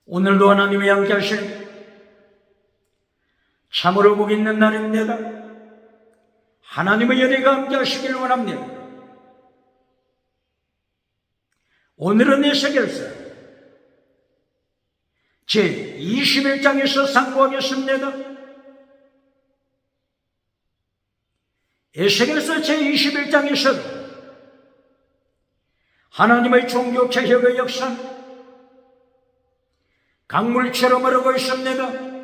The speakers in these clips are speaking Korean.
오늘도 하나님이 함께 하시는 참으로 복 있는 날입니다. 하나님의 은혜가 함께 하시기를 원합니다. 오늘은 에스겔서 제21장에서 상고하겠습니다. 에스겔서 제21장에서 하나님의 종교 개혁의 역사는 강물처럼 흐르고 있습니다.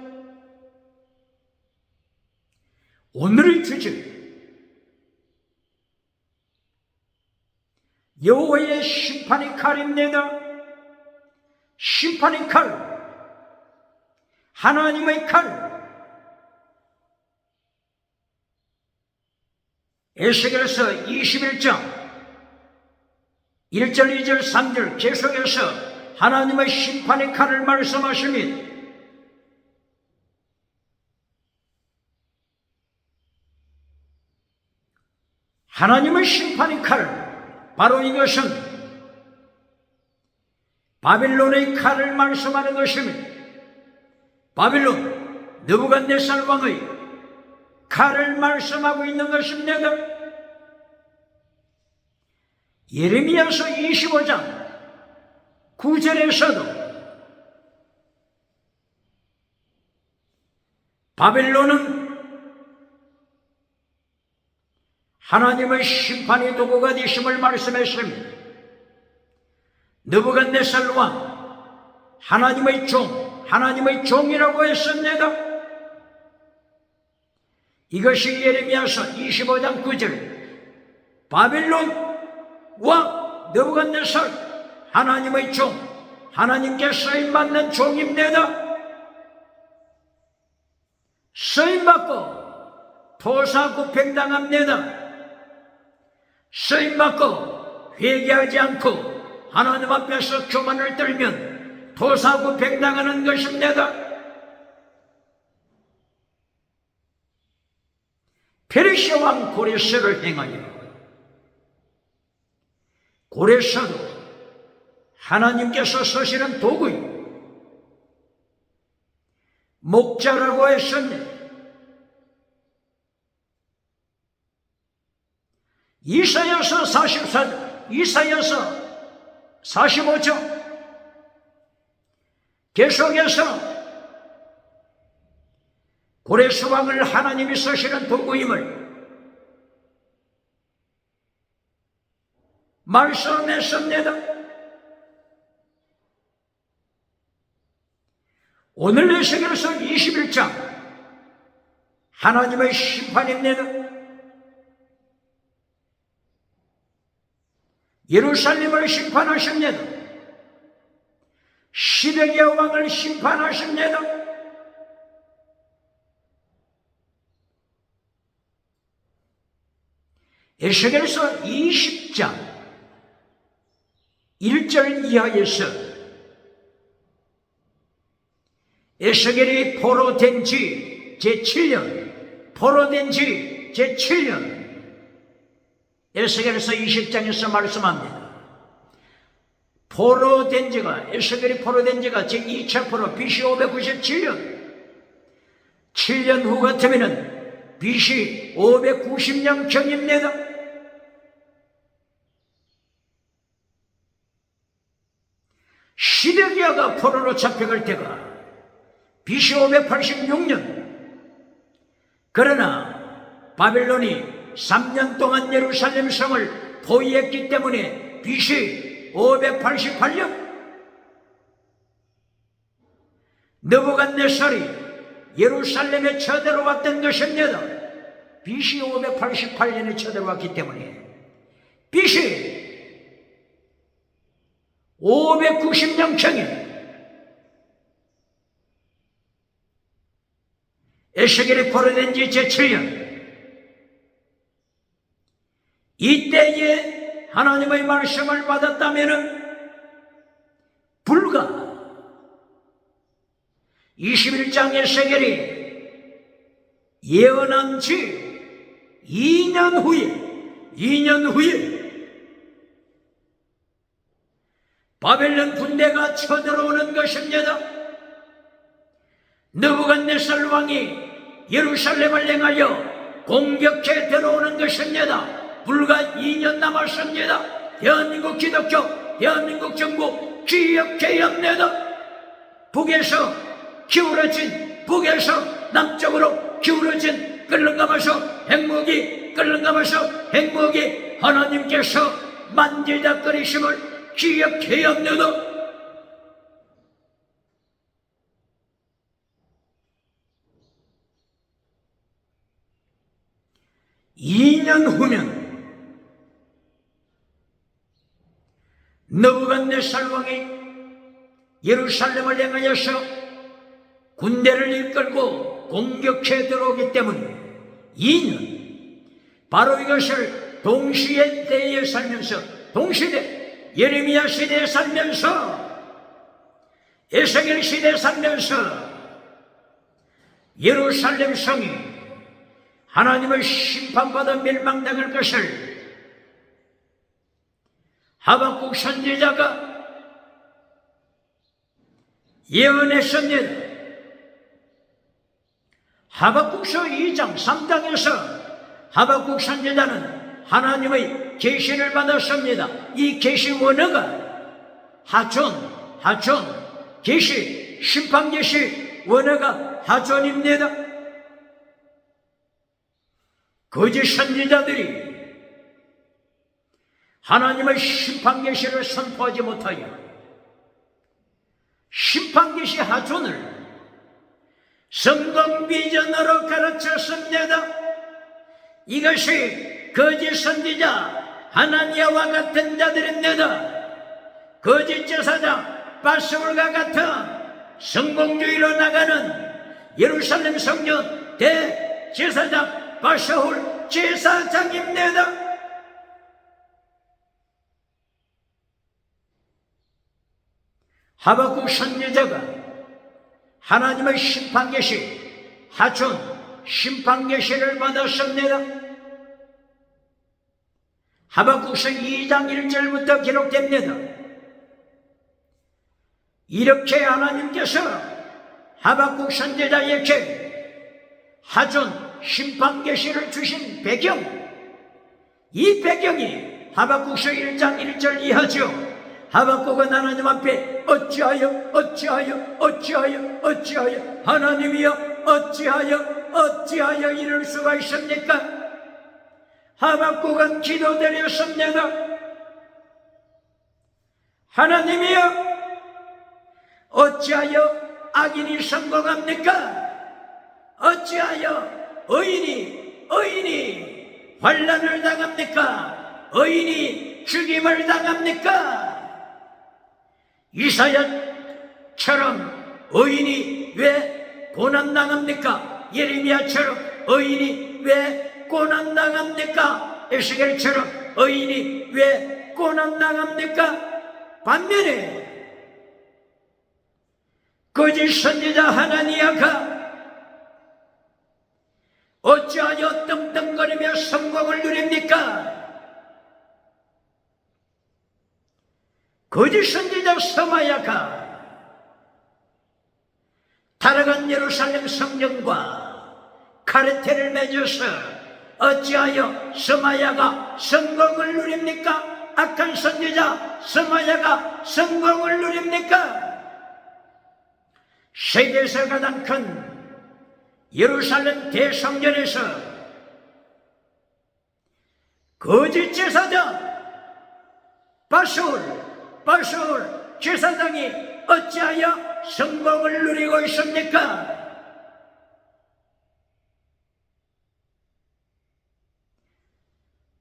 오늘의 주제, 여호와의 심판의 칼입니다. 심판의 칼, 하나님의 칼. 에스겔서 21장 1절, 2절, 3절 계속해서 하나님의 심판의 칼을 말씀하십니다. 하나님의 심판의 칼, 바로 이것은 바빌론의 칼을 말씀하는 것입니다. 바빌론 느부갓네살 왕의 칼을 말씀하고 있는 것입니다. 예레미야서 25장 9절에서도 바벨론은 하나님의 심판의 도구가 되심을 말씀했습니다. 느부갓네살 왕, 하나님의 종, 하나님의 종이라고 했습니다. 이것이 예레미야서 25장 9절, 바벨론 왕 느부갓네살, 하나님의 종, 하나님께 쓰임받는 종입니다. 쓰임받고 토사구팽당합니다. 쓰임받고 회개하지 않고 하나님 앞에서 교만을 떨면 토사구팽당하는 것입니다. 페르시아 왕 고레스를 행하여 고레스도 하나님께서 쓰시는 도구요 목자라고 했습니다. 이사야서 44장, 이사야서 45장 계속해서 고레스 왕을 하나님이 쓰시는 도구임을 말씀했습니다. 오늘 에스겔서 21장 하나님의 심판입니다. 예루살렘을 심판하십니다. 시드기야 왕을 심판하십니다. 에스겔서 20장 1절 이하에서 에스겔이 포로된 지 제7년, 포로된 지 제7년, 에스겔서 20장에서 말씀합니다. 포로된 지가, 에스겔이 포로된 지가 제2차 포로, BC 597년, 7년 후 같으면 BC 590년경입니다. 시드기야가 포로로 잡혀갈 때가 BC 586년. 그러나 바빌론이 3년 동안 예루살렘 성을 포위했기 때문에 BC 588년 느부갓네살이 예루살렘에 쳐들어왔던 것입니다. BC 588년에 쳐들어왔기 때문에 BC 590년경에 에스겔이 포로된 지 제7년, 이때에 하나님의 말씀을 받았다면 불과 21장 에스겔이 예언한 지 2년 후에 바벨론 군대 군대가 쳐들어오는 것입니다. 느부갓네살 왕이 예루살렘을 향하여 공격해 들어오는 것입니다. 불과 2년 남았습니다. 대한민국 기독교, 대한민국 정부 기억해야 합니다. 북에서 기울어진, 북에서 남쪽으로 기울어진 끌렁감아서 핵무기, 끌렁감아서 핵무기, 하나님께서 만지작거리심을 기억해야 합니다. 이 년 후면 느부갓네살 왕이 예루살렘을 향하여서 군대를 이끌고 공격해 들어오기 때문에 2년, 바로 이것을 동시에 때에 살면서, 동시대, 예레미야 시대에 살면서, 에스겔 시대에 살면서 예루살렘 성이 하나님을 심판받아 멸망당할 것을 하박국 선지자가 예언했습니다. 하박국서 2장 3장에서 하박국 선지자는 하나님의 계시를 받았습니다. 이 계시 원어가 하존, 계시, 심판 계시 원어가 하존입니다. 거짓 선지자들이 하나님의 심판 계시를 선포하지 못하여 심판 계시 하존을 성공 비전으로 가르쳤습니다. 이것이 거짓 선지자 하나니아와 같은 자들입니다. 거짓 제사장 바스울과 같은 성공주의로 나가는 예루살렘 성전 대제사장 바스울 제사장입니다. 하박국 선지자가 하나님의 심판 계시, 하존 심판 계시를 받았습니다. 하박국서 2장 1절부터 기록됩니다. 이렇게 하나님께서 하박국 선지자에게 하존 심판 계시를 주신 배경, 이 배경이 하박국서 1장 1절 이하죠. 하박국은 하나님 앞에 어찌하여 하나님이여 어찌하여 이럴 수가 있습니까? 하박국은 기도드렸습니다. 하나님이여 어찌하여 악인이 성공합니까? 어찌하여 의인이 환난을 당합니까? 의인이 죽임을 당합니까? 이사야처럼 의인이 왜 고난당합니까? 예레미야처럼 의인이 왜 고난당합니까? 에스겔처럼 의인이 왜 고난당합니까? 반면에 거짓 선지자 하나니아가 어찌하여 떵떵거리며 성공을 누립니까? 거짓 선지자 서마야가 타락한 예루살렘 성전과 카르텔을 맺어서 어찌하여 서마야가 성공을 누립니까? 악한 선지자 서마야가 성공을 누립니까? 세계에서 가장 큰 예루살렘 대성전에서 거짓 제사장 바스울 제사장이 어찌하여 성공을 누리고 있습니까?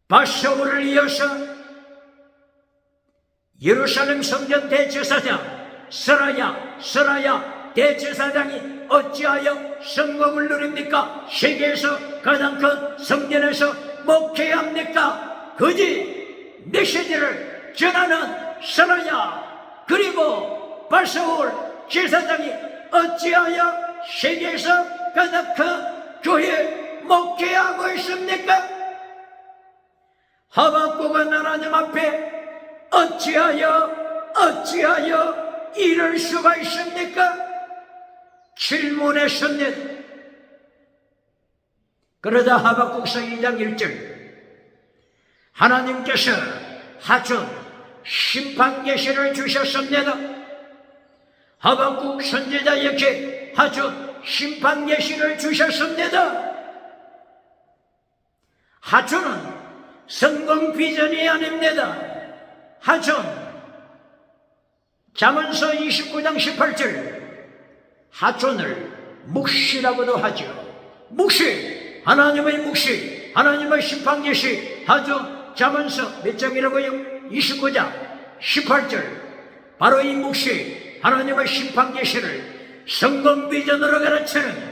바스울을 이어서 예루살렘 성전 대제사장 스라야 대제사장이 어찌하여 성공을 누립니까? 세계에서 가장 큰 성전에서 목회합니까? 거짓 메시지를 전하는 스라야 그리고 바스울 제사장이 어찌하여 세계에서 가장 큰 교회 목회하고 있습니까? 하박국은 하나님 앞에 어찌하여 이럴 수가 있습니까? 질문했습니다. 그러다 하박국서 2장 1절 하나님께서 하천 심판 계시를 주셨습니다. 하박국 선지자에게 하천 심판 계시를 주셨습니다. 하천은 성공 비전이 아닙니다. 하천 잠언서 29장 18절 하천을 묵시라고도 하죠. 묵시, 하나님의 묵시, 하나님의 심판 계시 하죠. 잠언서 몇 장이라고요? 29장 18절 바로 이 묵시, 하나님의 심판 계시를 성공 비전으로 가르치는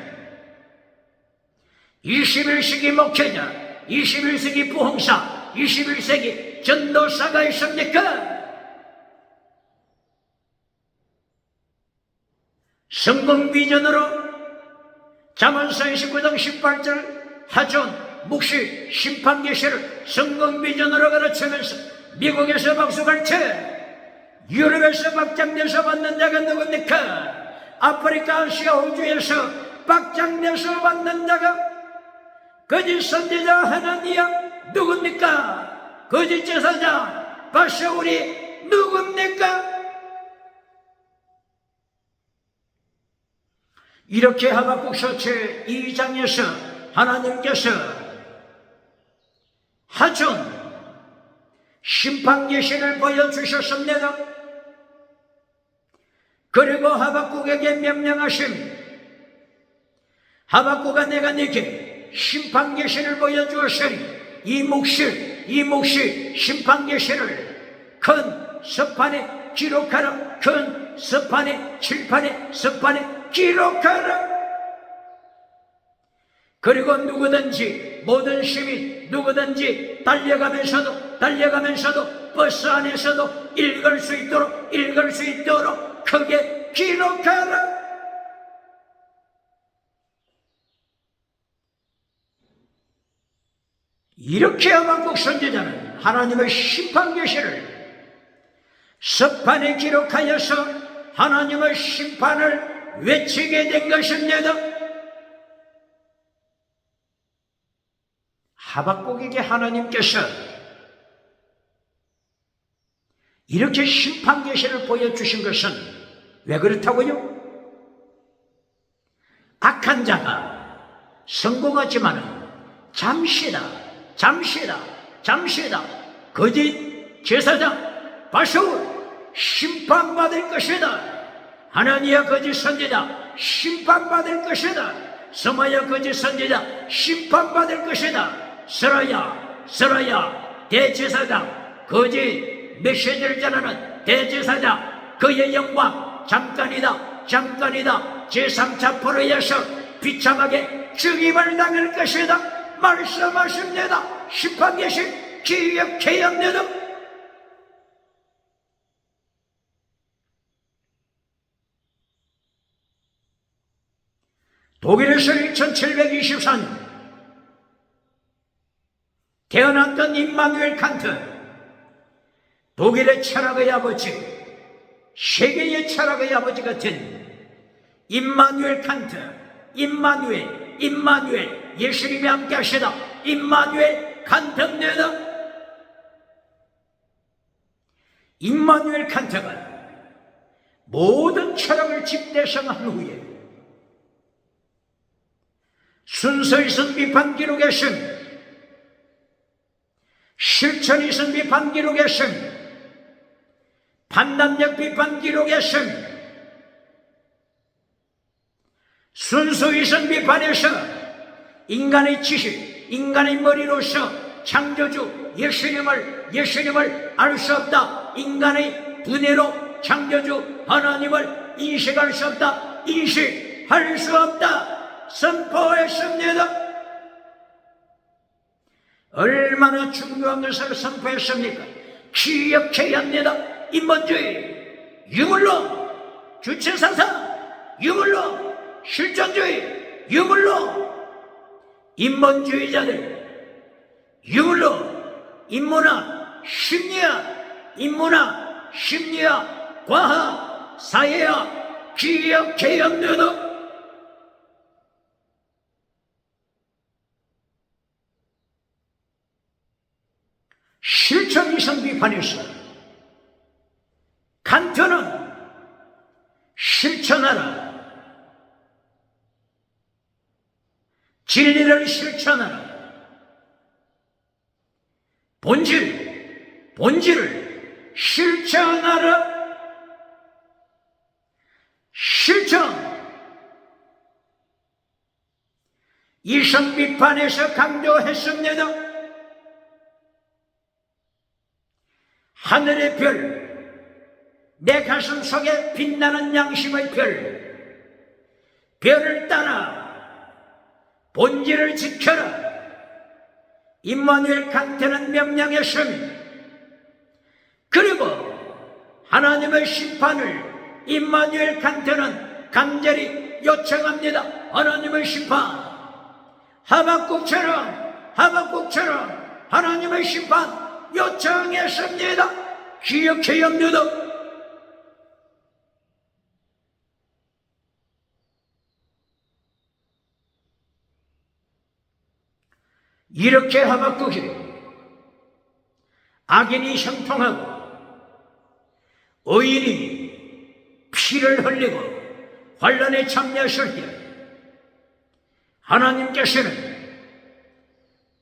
21세기 목회자, 21세기 부흥사, 21세기 전도사가 있습니까? 성공 비전으로 잠언서 29장 18절 하천 묵시 심판 계시를 성공 비전으로 가르치면서 미국에서 박수갈 때 유럽에서 박장대서 받는 자가 누굽니까? 아프리카 아시아 호주에서 박장대서 받는 자가 거짓 선지자 하나니야 누굽니까? 거짓 제사장 바샤울이 누굽니까? 이렇게 하박국서 제2장에서 하나님께서 하천 심판 계시를 보여주셨습니다. 그리고 하박국에게 명령하심 하박국아 내가 네게 심판 계시를 보여주었으니 이 묵시 심판 계시를 큰 서판에 기록하라. 큰 서판에 칠판에 서판에 기록하라. 그리고 누구든지 모든 시민 누구든지 달려가면서도 버스 안에서도 읽을 수 있도록 크게 기록하라. 이렇게 하박국 선지자는 하나님의 심판 계시를 서판에 기록하여서 하나님의 심판을 외치게 된 것입니다. 하박국에게 하나님께서 이렇게 심판 계시를 보여주신 것은 왜 그렇다고요? 악한 자가 성공하지만은 잠시다 거짓 제사장 바샤울 심판받을 것이다. 하나니야 거짓 선지자 심판받을 것이다. 스마야 거짓 선지자 심판받을 것이다. 스라야 대제사장 거짓 메시지를 전하는 대제사장 그의 영광 잠깐이다 제3차 포로에서 비참하게 죽임을 당할 것이다. 말씀하십니다. 심판 계시 기억해야 합니다. 독일에서 1724년 태어났던 임마누엘 칸트, 독일의 철학의 아버지, 세계의 철학의 아버지 같은 임마누엘 칸트, 임마누엘 예수님이 함께 하시다 임마누엘 칸트입니다. 임마누엘 칸트가 모든 철학을 집대성한 후에 순서이선 비판 기록했음, 실천이선 비판 기록했음, 판단력 비판 기록했음, 순수이선 비판에서 인간의 지식, 인간의 머리로서 창조주 예수님을 알 수 없다. 인간의 두뇌로 창조주 하나님을 인식할 수 없다. 인식할 수 없다. 선포했습니다. 얼마나 중요한 것을 선포했습니까? 기억해야 합니다. 인본주의, 유물론, 주체사상, 유물론, 실존주의, 유물론, 인본주의자들, 유물론, 인문학, 심리학, 과학, 사회야 기억해야 합니다. 실천이성 비판했어. 칸트는 실천하라. 진리를 실천하라. 본질을 실천하라. 실천. 이성 비판에서 강조했습니다. 하늘의 별, 내 가슴 속에 빛나는 양심의 별을 따라 본질을 지켜라. 임마누엘 칸트는 명령했습니다. 그리고 하나님의 심판을 임마누엘 칸트는 간절히 요청합니다. 하나님의 심판, 하박국처럼 하나님의 심판 요청했습니다. 기억해야 합니다. 이렇게 하박국이 악인이 형통하고 의인이 피를 흘리고 환란에 참여했을 때 하나님께서는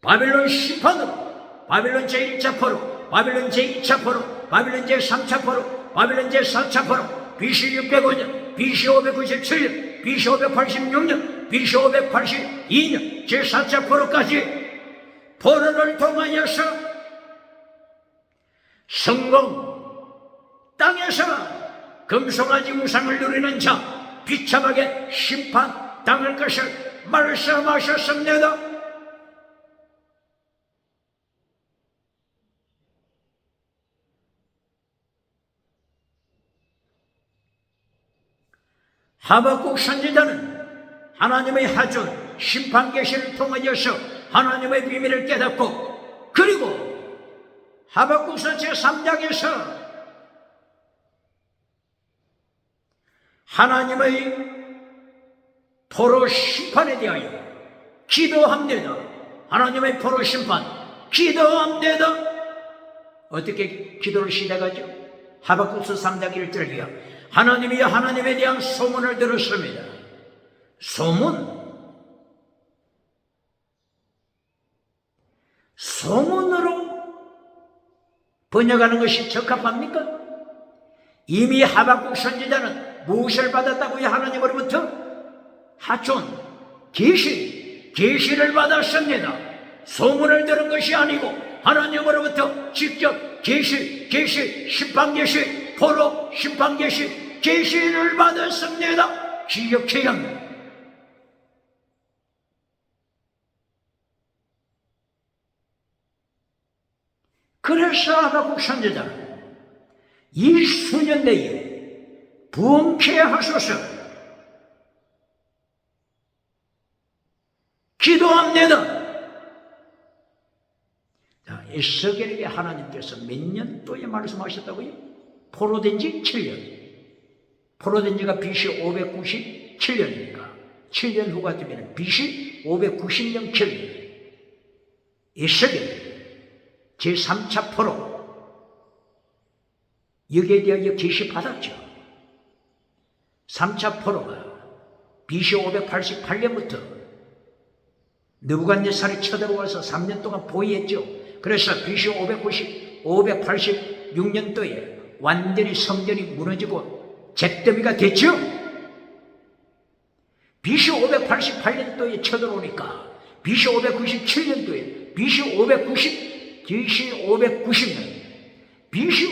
바빌론 심판으로 바빌론 제1차 포로, 바빌론 제2차 포로, 바빌론 제3차 포로, 바빌론 제4차 포로, BC 605년, BC 597년, BC 586년, BC 582년, 제4차 포로까지 포로를 통하여서 성공, 땅에서 금송아지 우상을 누리는 자 비참하게 심판당할 것을 말씀하셨습니다. 하박국 선지자는 하나님의 하준 심판 계시를 통하여서 하나님의 비밀을 깨닫고, 그리고 하박국서 제3장에서 하나님의 포로 심판에 대하여 기도합니다. 하나님의 포로 심판 기도합니다. 어떻게 기도를 시작하죠? 하박국서 3장 1절이요. 하나님이 하나님에 대한 소문을 들었습니다. 소문으로 번역하는 것이 적합합니까? 이미 하박국 선지자는 무엇을 받았다고요? 하나님으로부터 하촌, 계시를 받았습니다. 소문을 들은 것이 아니고 하나님으로부터 직접 계시, 심판 계시, 포로 심판 계시를 받았습니다. 기억해야 합니다. 그래서 하박국 선지자는 이 수년 내에 부흥케 하소서 기도합니다. 에스겔에게 하나님께서 몇 년도에 말씀하셨다고요? 포로된 지 7년. 포로된 지가 BC 597년이니까 7년 후가 되면 BC 590년 7년. 에스겔 제3차 포로, 여기에 대하여 계시 받았죠. 3차 포로가 BC 588년부터 느부갓네살이 쳐들어와서 3년 동안 보위했죠. 그래서 BC 586년도에 완전히 성전이 무너지고 잿더미가 됐죠. BC 588년도에 쳐들어오니까 BC 597년도에 BC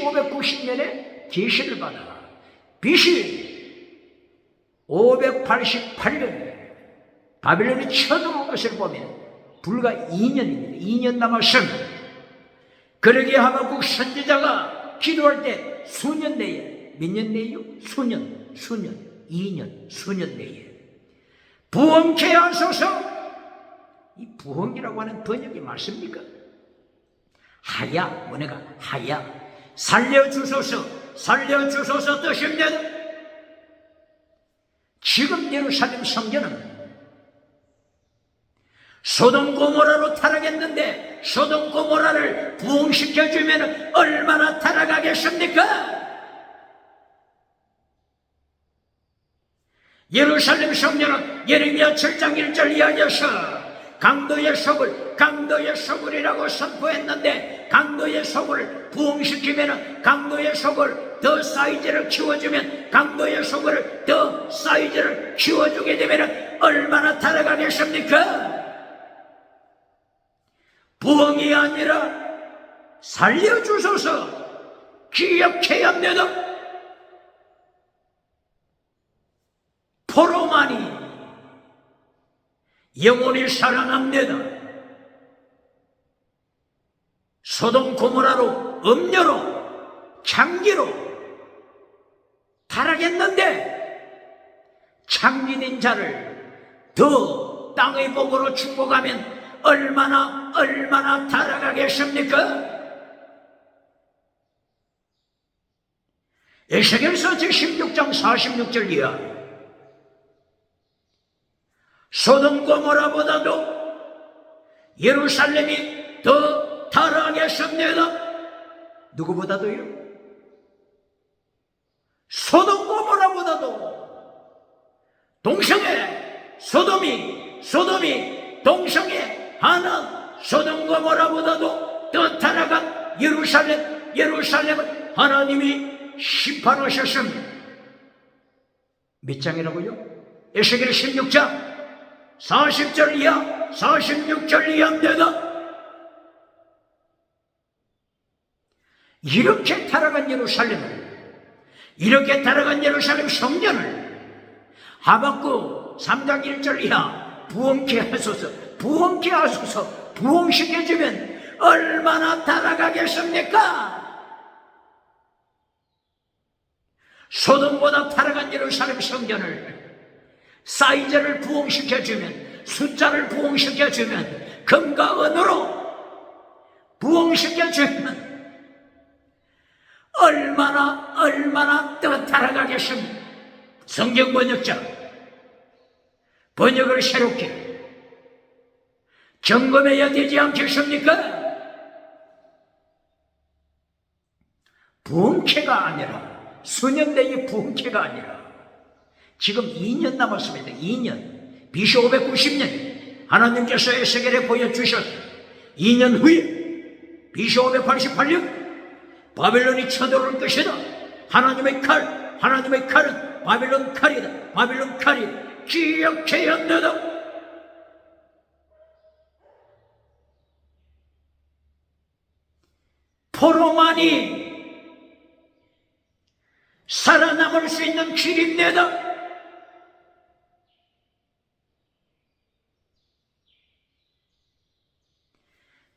590년에 계시를 받아 BC 588년에 바빌론이 쳐들어온 것을 보면 불과 2년입니다. 2년 남았습니다. 그러기에 하박국 선지자가 기도할 때 수년 내에, 몇 년 내에요? 수년, 2년, 수년 내에 부흥케 하소서. 이 부흥이라고 하는 번역이 맞습니까? 하야, 뭐네가 하야, 살려주소서 뜻입니다. 지금 예루살렘 성전은 소돔 고모라로 타락했는데 소돔 고모라를 부흥시켜주면 얼마나 타락하겠습니까? 예루살렘 성전은 예레미야 7장 1절 이하에서 강도의 소굴이라고 선포했는데, 강도의 소굴을 부흥시키면, 강도의 소굴 더 사이즈를 키워주면, 강도의 소굴을 더 사이즈를 키워주게 되면 얼마나 타락하겠습니까? 부흥이 아니라 살려주소서 기억해야 합니다. 포로만이 영원히 살아납니다. 소돔 고모라로, 음료로, 창기로 타락했는데 창기된 자를 더 땅의 복으로 축복하면 얼마나 타락하겠습니까? 에스겔서 제16장 46절 이하, 소돔 고모라보다도 예루살렘이 더 타락하겠습니다. 누구보다도요? 소돔 고모라보다도 동성애, 소돔이 동성애 하나, 소돔 고모라보다도 더 타락한 예루살렘을 하나님이 심판하셨습니다. 몇 장이라고요? 에스겔 16장 40절 이하, 46절 이하입니다. 이렇게 타락한 예루살렘 성전을 하박국 3장 1절 이하 부흥케 하소서, 부흥시켜주면 얼마나 타락하겠습니까? 소돔보다 타락한 예루살렘 성전을 사이즈를 부흥시켜주면, 숫자를 부흥시켜주면, 금과 은으로 부흥시켜주면 얼마나 더 타락하겠습니까? 성경 번역자 번역을 새롭게 점검해야 되지 않겠습니까? 부흥케가 아니라, 수년대의 부흥케가 아니라 지금 2년 남았습니다. 2년, BC 590년 하나님께서 에스겔에 보여주셨어요. 2년 후에 BC 588년 바벨론이 쳐들어올 것이다. 하나님의 칼은 바벨론 칼이다. 기억해야 한다. 포로만이 살아남을 수 있는 길입니다.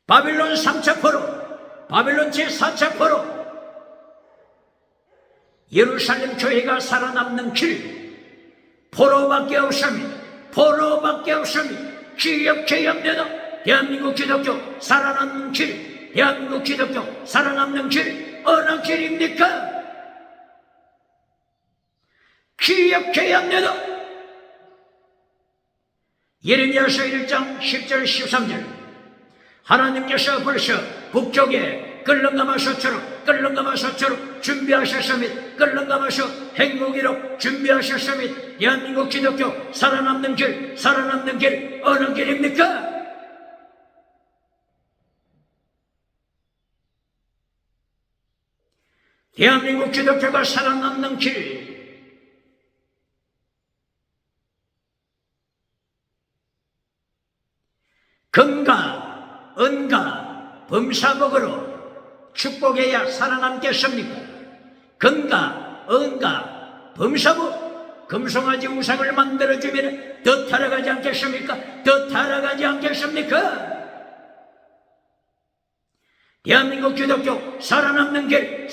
바벨론 3차 포로, 바벨론 제4차 포로, 예루살렘 교회가 살아남는 길, 포로밖에 없습니다. 기억해야 합니다. 대한민국 기독교 살아남는 길, 대한민국 기독교 살아남는 길, 어느 길입니까? 기억해야 합니다. 예레미야서 1장 10절 13절, 하나님께서 벌써 북쪽에 끌렁가마서처럼 준비하셨으며, 끌렁가마서 행복이로 준비하셨으며, 대한민국 기독교 살아남는 길 어느 길입니까? 대한민국 기독교가 살아남는 길, 금과 은과 범사복으로 축복해야 살아남겠습니까? 금과 은과 범사복, 금송아지 우상을 만들어주면 더 타락하지 않겠습니까? 대한민국 기독교 살아남는 길,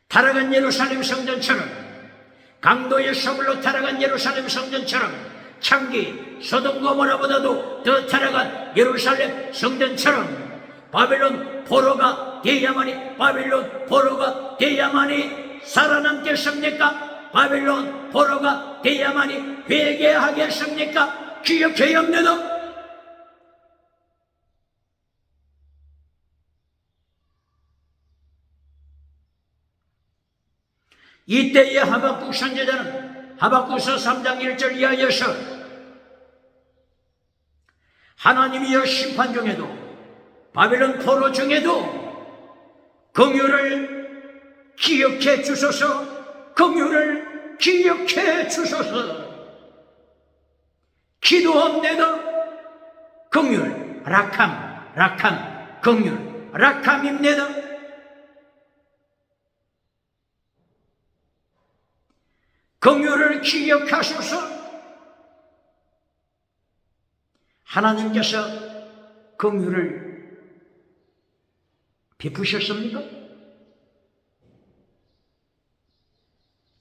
타락한 예루살렘 성전처럼, 강도의 소굴로 타락한 예루살렘 성전처럼, 창기 소돔 고모라보다도 더 타락한 예루살렘 성전처럼 바벨론 포로가 돼야만이 살아남겠습니까? 바벨론 포로가 되야만이 회개하겠습니까? 기억해옵니다. 이때에 하박국 선지자는 하박국서 3장 1절 이하에서 하나님이여 심판 중에도 바벨론 포로 중에도 긍휼을 기억해 주소서, 긍휼을 기억해 주소서. 기도합니다. 긍휼, 락함, 긍휼, 락함입니다. 긍휼을 기억하소서. 하나님께서 긍휼을 베푸셨습니까?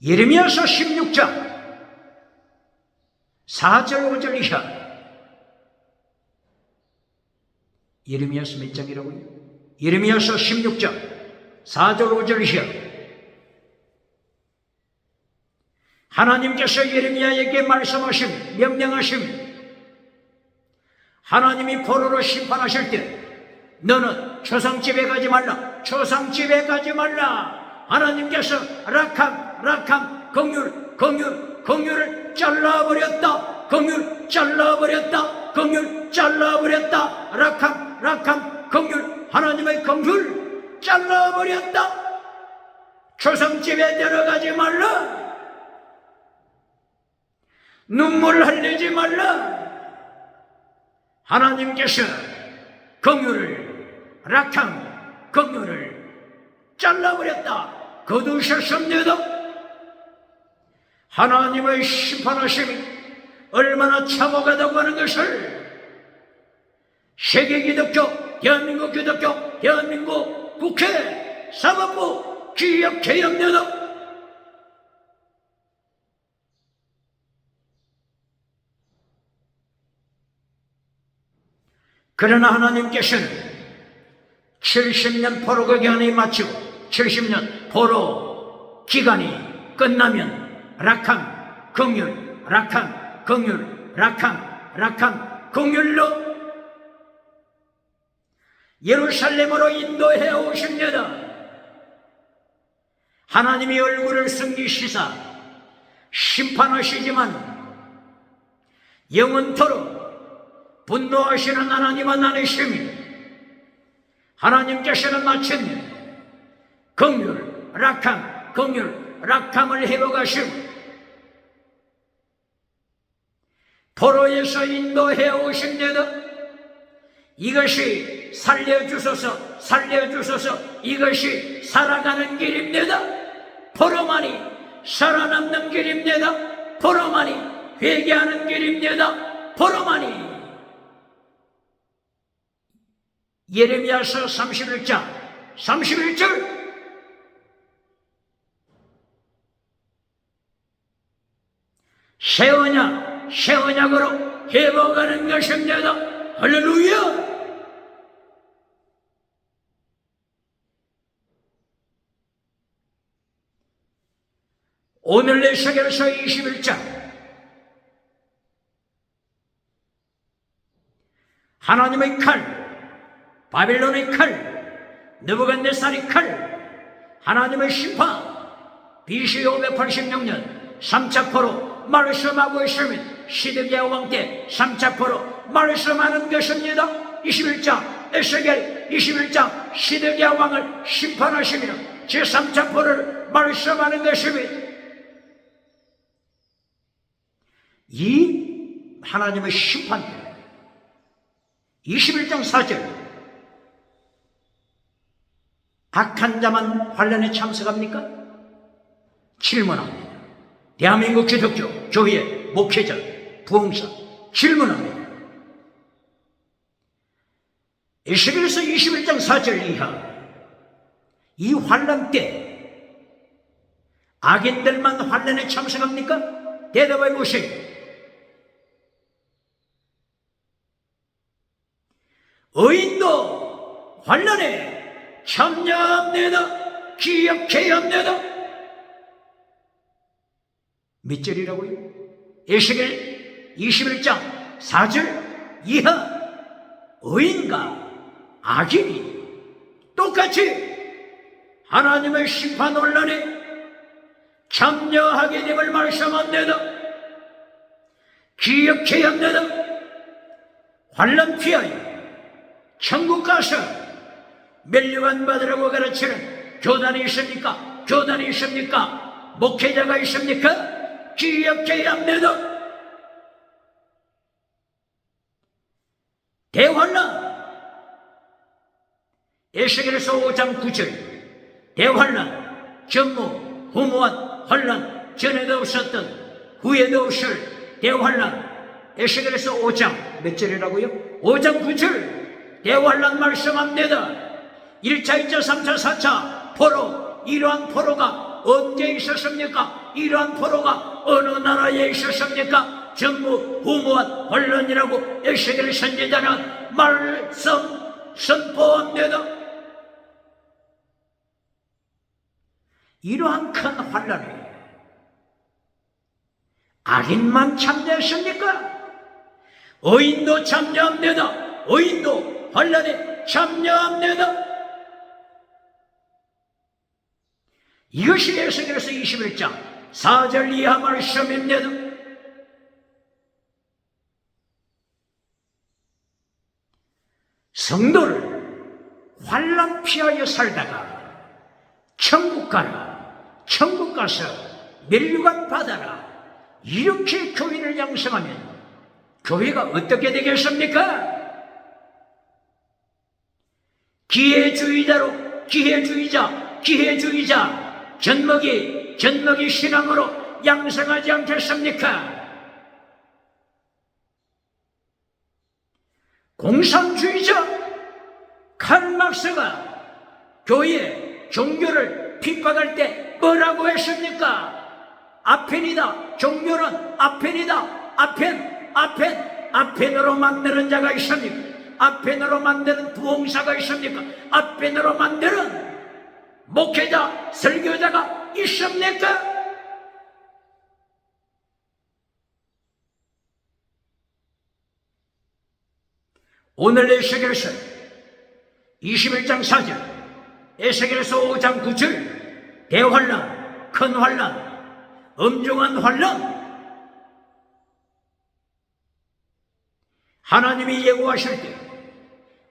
예레미야서 16장 4절 5절 이하. 예레미야서 몇 장이라고요? 예레미야서 16장 4절 5절 이하. 하나님께서 예레미야에게 말씀하심, 명령하심, 하나님이 포로로 심판하실 때 너는 초상집에 가지 말라, 초상집에 가지 말라. 하나님께서 락함, 긍휼을 잘라버렸다. 긍휼 잘라버렸다. 긍휼 잘라버렸다. 락함, 긍휼, 하나님의 긍휼 잘라버렸다. 초상집에 들어가지 말라. 눈물 흘리지 말라. 하나님께서 긍휼을, 락함, 긍휼을 잘라버렸다. 거두셨습니다. 하나님의 심판하심이 얼마나 참혹하다고 하는 것을 세계기독교, 대한민국 기독교, 대한민국 국회, 사법부 기억해야 합니다. 그러나 하나님께서는 70년 포로 기간이 마치고 70년 포로 기간이 끝나면 락함, 긍휼, 락함, 긍휼, 락함, 긍휼로 예루살렘으로 인도해 오십니다. 하나님이 얼굴을 숨기시사 심판하시지만 영원토록 분노하시는 하나님은 아니십니다. 하나님께서는 마침내 긍휼, 락함을 회복하시고 포로에서 인도해 오십니다. 이것이 살려주소서, 이것이 살아가는 길입니다. 포로만이 살아남는 길입니다. 포로만이 회개하는 길입니다. 포로만이. 예레미야서 31장 31절. 새 언약으로 회복하는 것입니다. 할렐루야. 오늘 에스겔서 21장 하나님의 칼, 바빌론의 칼, 느부갓네살의 칼, 하나님의 심판, BC 586년 3차 포로 말씀하고 있으면 시드기야 왕 때 3차 포로 말씀하는 것입니다. 21장 에스겔 21장 시드기야 왕을 심판하시며 제3차 포로를 말씀하는 것입니다. 이 하나님의 심판 때 21장 4절 악한 자만 환란에 참석합니까? 질문합니다. 대한민국 기독교 교회 목회자 부흥사 질문합니다. 에스겔서 21장 4절 이하 이 환란 때 악인들만 환란에 참석합니까? 대답해 보세요. 의인도 환란에 참여합니다. 기억해야 합니다. 몇 절이라고요? 에스겔 21장 4절 이하 의인과 악인이 똑같이 하나님의 심판 논란에 참여하게 됨을 말씀합니다. 기억해야 합니다. 환난 피하여 천국 가서 멸류관 받으라고 가르치는 교단이 있습니까? 교단이 있습니까? 목회자가 있습니까? 기억해야 합니다. 대환란 에스겔서 5장 9절 대환란 전무 후무한 환란 전에도 없었던 후에도 없을 대환란 에스겔서 5장 몇 절이라고요? 5장 9절 대환란 말씀합니다. 1차 2차 3차 4차 포로 이러한 포로가 언제 있었습니까? 이러한 포로가 어느 나라에 있었습니까? 전부 후무한 환란이라고 에스겔 선지자는 선포합니다. 이러한 큰 환란에 악인만 참여했습니까? 의인도 참여합니다. 의인도 환란에 참여합니다. 이것이 에스겔서 21장 4절 이하 말씀입니다. 성도를 환난 피하여 살다가 천국 가라, 천국 가서 멸류관 받아라, 이렇게 교회를 양성하면 교회가 어떻게 되겠습니까? 기회주의자로 기회주의자 젖먹이 신앙으로 양성하지 않겠습니까? 공산주의자 칼막스가 교회 종교를 핍박할 때 뭐라고 했습니까? 아펜이다. 종교는 아펜이다. 아펜으로 만드는 자가 있습니까? 아펜으로 만드는 부흥사가 있습니까? 아펜으로 만드는 목회자, 설교자가 있습니까? 오늘 에스겔서 21장 4절, 에스겔서 5장 9절, 대환란, 큰 환란, 엄중한 환란. 하나님이 예고하실 때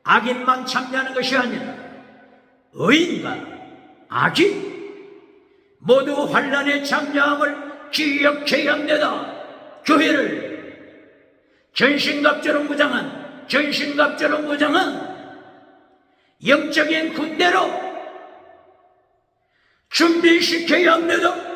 악인만 참여하는 것이 아니라 의인과 악인 모두 환란에 참여함을 기억해야 합니다. 교회를 전신갑주로 무장한 영적인 군대로 준비시켜야 합니다.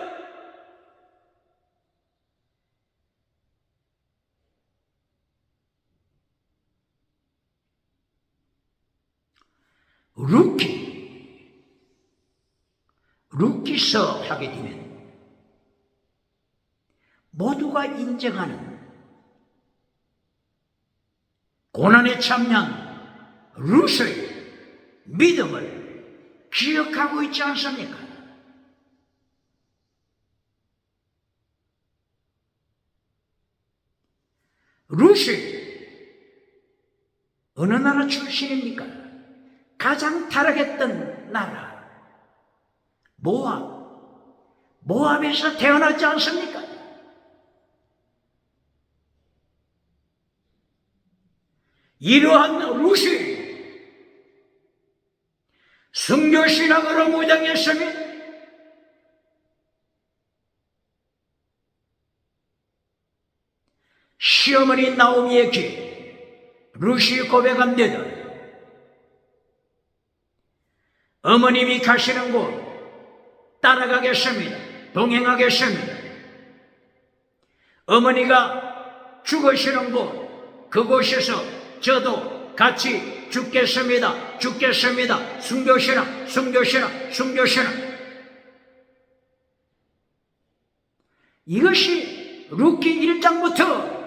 루키서 하게 되면 모두가 인정하는 고난에 참여한 룻의 믿음을 기억하고 있지 않습니까? 룻이 어느 나라 출신입니까? 가장 타락했던 나라 모압에서 태어나지 않습니까? 이러한 룻이 순교신앙으로 무장했으니 시어머니 나오미에게 룻이 고백합니다. 어머님이 가시는 곳 따라가겠습니다. 동행하겠습니다. 어머니가 죽으시는 곳 그곳에서 저도 같이 죽겠습니다. 순교신앙. 이것이 룻기 1장부터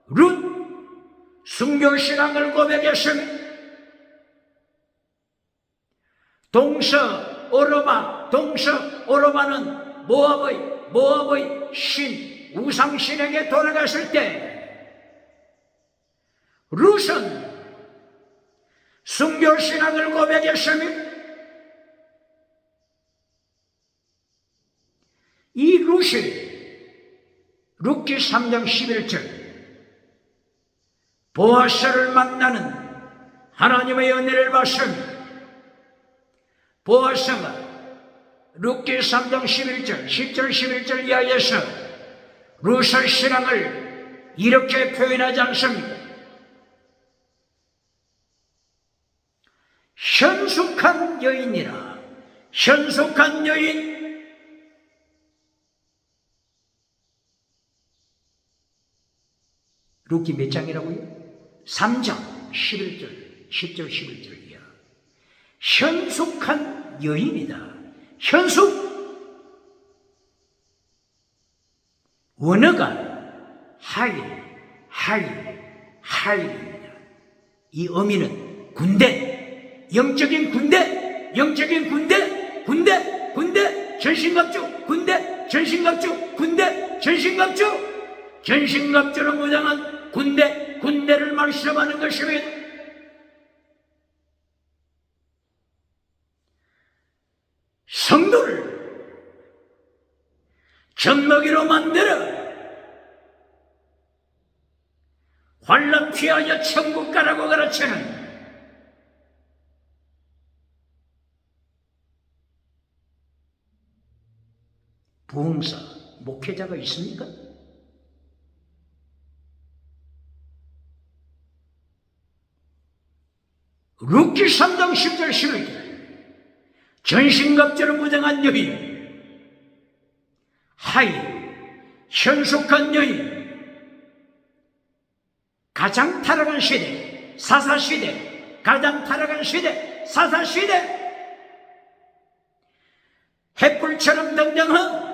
룻 순교신앙을 고백했습니다. 동서 오로바는 모압의 모압의 신 우상신에게 돌아갔을 때 룻은 순교신앙을 고백했으며 이 룻이 룻기 3장 11절 보아스를 만나는 하나님의 은혜를 받습니다. 보아스가 룻기 3장 11절 10절 11절 이하에서 룻의 신앙을 이렇게 표현하지 않습니다. 현숙한 여인이라. 현숙한 여인. 룻기 몇 장이라고요? 3장 11절 10절 11절 이하. 현숙한 여인이다. 현숙. 원어가 하일입니다. 이 의미는 군대, 영적인 군대, 영적인 군대, 전신갑주, 군대, 전신갑주, 군대, 전신갑주, 전신갑주로 무장한 군대를 말씀하는 것입니다. 성도를 젖먹이로 만들어 환난 피하여 천국 가라고 가르치는 부흥사, 목회자가 있습니까? 룻기 3장 10절 11절 전신갑주로 무장한 여인, 현숙한 여인, 가장 타락한 시대, 사사시대, 가장 타락한 시대, 사사시대, 햇불처럼 등장한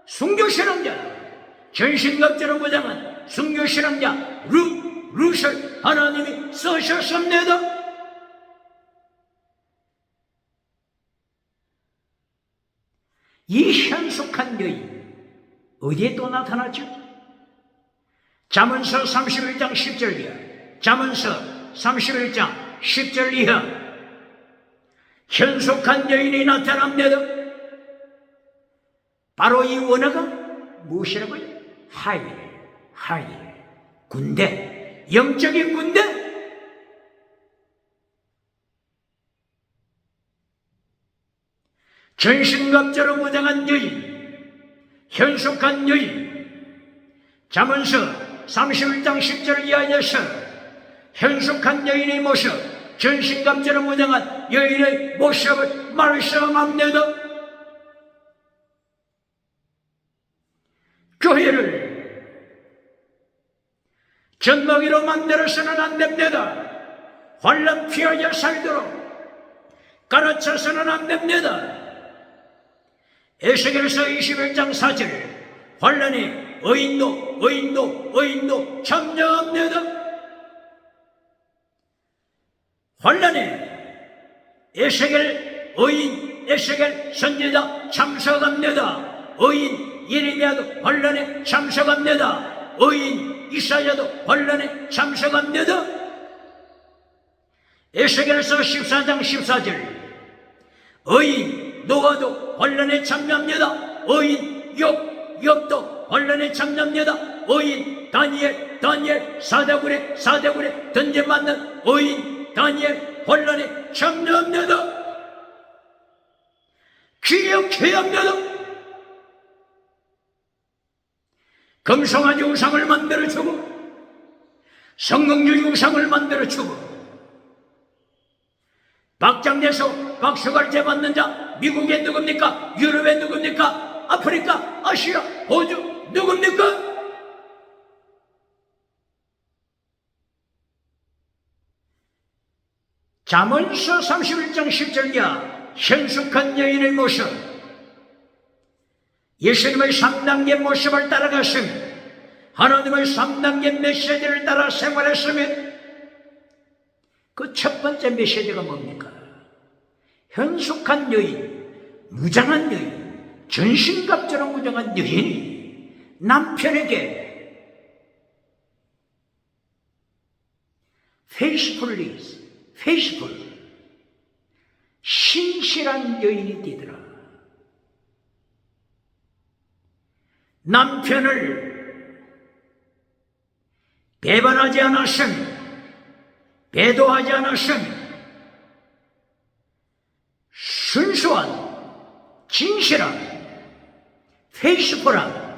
순교신앙자, 전신갑주로 무장한 순교신앙자 룻을 하나님이 쓰셨습니다. 이 현숙한 여인 어디에 또 나타났죠? 잠언서 31장 10절 이하, 잠언서 31장 10절 이하 현숙한 여인이 나타납니다. 바로 이 원어가 무엇이라고요? 하일, 군대, 영적인 군대. 전신갑주로 무장한 여인, 현숙한 여인. 잠언서 31장 10절 이하에서 현숙한 여인의 모습, 전신갑주로 무장한 여인의 모습을 말씀합니다. 교회를 젖먹이로 만들어서는 안 됩니다. 환난 피하여 살도록 가르쳐서는 안 됩니다. 에스겔서 21장 4절 환난에 의인도 참여합니다. 환난에 에스겔 선지자 참석합니다. 의인 예레미야도 환난에 참석합니다. 의인 이사야도 환난에 참석합니다. 에스겔서 14장 14절 의인 노아도 환난에 참여합니다. 의인 욥도 환난에 참여합니다. 의인 다니엘 사대굴에 던져맞는 의인 다니엘 환난에 참여합니다. 기억해야 합니다. 금송아지 우상을 만들어주고 성공주의 우상을 만들어주고 박장내서 박수갈채 받는 자 미국에 누굽니까? 유럽에 누굽니까? 아프리카, 아시아, 호주 누굽니까? 잠언서 31장 10절 이하 현숙한 여인의 모습, 예수님의 3단계 모습을 따라갔으며 하나님의 3단계 메시지를 따라 생활했으며 그 첫 번째 메시지가 뭡니까? 현숙한 여인, 무장한 여인, 전신갑주로 무장한 여인이 남편에게 페이스풀, 신실한 여인이 되더라. 남편을 배반하지 않았으니, 배도하지 않았으니, 순수한, 진실한, 페이스풀한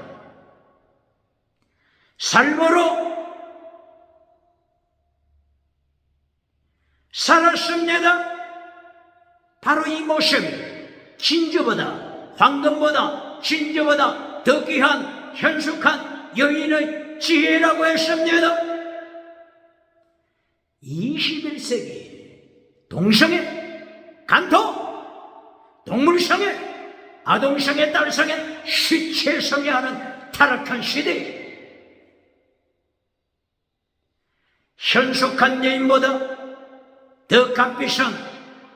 삶으로 살았습니다. 바로 이 모습이 진주보다, 황금보다, 진주보다 더 귀한 현숙한 여인의 지혜라고 했습니다. 21세기 동성애, 간토, 동물성애, 아동성애, 딸성애, 시체성애하는 타락한 시대에 현숙한 여인보다 더 값비싼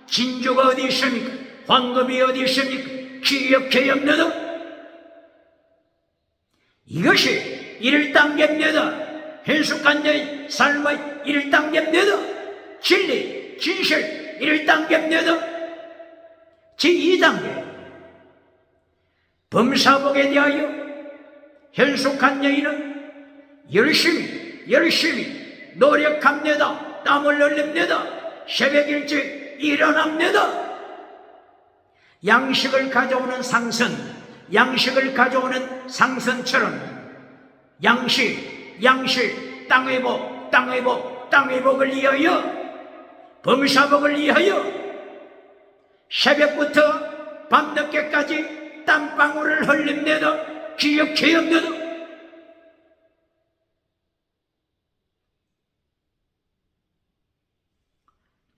진주가 어디 있습니까? 황금이 어디 있습니까? 기억해 없느냐? 이것이 1단계입니다. 현숙한 여인 삶의 1단계입니다. 진리, 진실 1단계입니다. 제2단계 범사복에 대하여 현숙한 여인은 열심히 노력합니다. 땀을 흘립니다. 새벽 일찍 일어납니다. 양식을 가져오는 상선, 양식을 가져오는 상선처럼 양식, 땅의 복을 위하여, 범사복을 위하여 새벽부터 밤늦게까지 땀방울을 흘립니다. 기억해야 합니다.